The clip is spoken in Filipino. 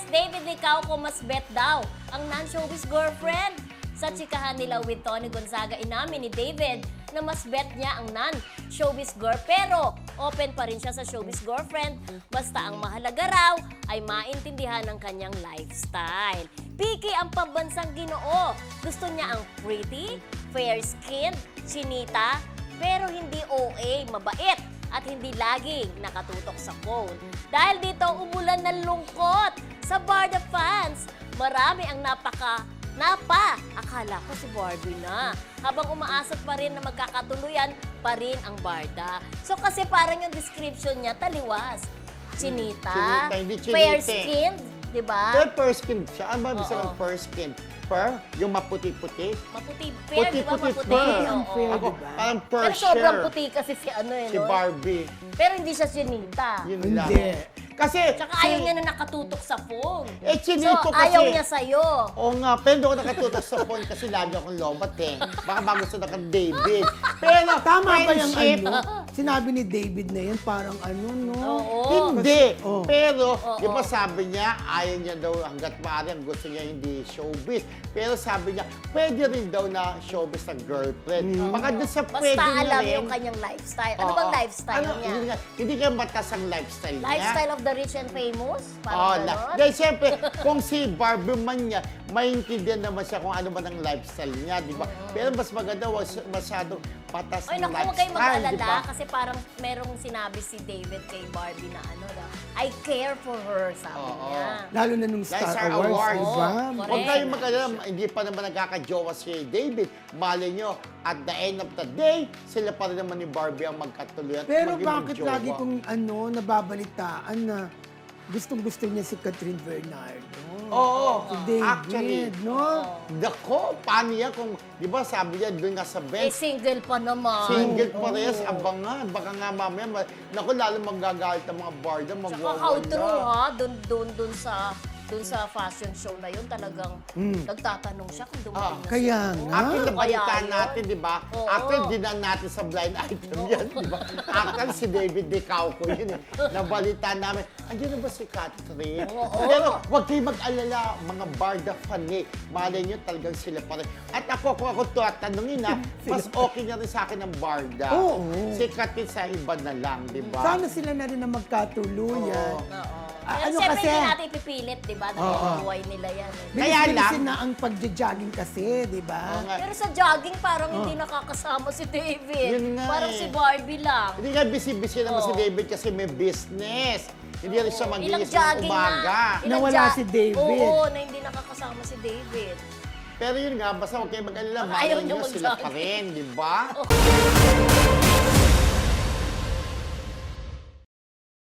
David Licauco mas bet daw ang non-showbiz girlfriend. Sa tsikahan nila with Tony Gonzaga, inamin ni David na mas bet niya ang non-showbiz girl. Pero open pa rin siya sa showbiz girlfriend. Basta ang mahalaga raw ay maintindihan ng kanyang lifestyle. Picky ang pambansang Ginoo. Gusto niya ang pretty, fair-skinned, chinita, pero hindi OA, mabait at hindi laging nakatutok sa phone. Dahil dito umulan ng lungkot sa Barda fans. Marami ang akala ko si Barbie na. Habang umaasat pa rin na magkakatuluyan pa rin ang Barda. So kasi parang yung description niya taliwas. Chinita, Chinita, hindi chinita. fair-skinned, di ba? Pero fair-skinned siya. Ano ba ibig sabihin ng fair-skinned? Fur? Yung maputi-puti? Maputi, fair, di ba? Maputi. fur. Oo. Ako, parang fur Pero sobrang puti kasi si ano eh, Si no? Barbie. Pero hindi siya chinita. Yun lang. Hindi. Kasi, Tsaka ayaw niya na nakatutok sa phone. chinito So, kasi. ayaw niya sa'yo. Oo nga, pero hindi ako nakatutok sa phone kasi lagi akong lobat eh. Baka magusto na kang David. Pero, Tama ba yung friendship, ano? Sinabi ni David na yan, parang ano, no? Oo. Hindi. Oh. Pero, Oo. di ba sabi niya, ayaw niya daw hanggat maaari, ang gusto niya hindi showbiz. Pero sabi niya, pwede rin daw na showbiz ng girlfriend. Baka doon sa pwede Basta na alam rin. yung kanyang lifestyle. Ano Oo. bang lifestyle Ano, niya? Hindi ka matas ang lifestyle niya. Lifestyle of the rich and famous? Oh, Parang gano'n? dahil siyempre, kung si Barbie man niya, maintindihan naman siya kung ano man ang lifestyle niya, di ba? Pero mas maganda, wag masyadong patas Ay, ng naku, lifestyle, huwag kayong mag-alala di ba? kasi parang merong sinabi si David kay Barbie na ano daw, I care for her, sabi Oo. niya. Lalo na nung Star Star Awards, Awards. di ba? Oo, Huwag correct. kayong mag-alala, hindi pa naman nagkakajowa si David. Malay nyo, at the end of the day, sila pa rin naman ni Barbie ang magkatuloy at Pero maging bakit magjowa. lagi kong nababalitaan na gustong-gusto niya si Catherine Bernardo? Oo, Si David, actually. no? Dako, paano yan kung, di ba sabi niya, doon nga sa Eh, bench, single pa naman. single parehas, abangan. Baka nga mamaya, naku, lalo magagalit ang mga barda, Tsaka magwawala. how true ha, dun sa fashion show na yun, talagang nagtatanong siya kung dumating na Kaya sino. nga. Actually, nabalitaan Kaya yun. natin, di ba? Oo. Actually, dinan natin sa blind item yan, di ba? Actually, si David Licauco yun eh. Nabalitaan namin, andiyan na ba si Catherine? Oo. Pero huwag kayong mag-alala, mga barda fan eh. Malay nyo, talagang sila pa rin. At ako, kung ako tatanungin na, mas okay na rin sa akin ang barda. Oo. Si Catherine sa iba na lang, di ba? Sana sila na rin na magkatuluyan. Oo. Ah, Pero ano siyempre, kasi? hindi natin ipipilit, di ba? Buhay nila yan. Eh. Kaya lang- Bilis-bilisin na ang pagja-jogging kasi, di ba? Oo nga. Pero sa jogging, parang hindi nakakasama si David. Yun nga Parang eh. si Barbie lang. Hindi nga busy-busy naman si Oo. David kasi may business. Hindi rin siya Ilang mag-iis ng jogging umaga. ilang Nawala si David. Oo, na hindi nakakasama si David. Pero yun nga, basta huwag kayong mag-alala, Ayaw malay niya nyo sila pa mag-jogging. rin, di ba?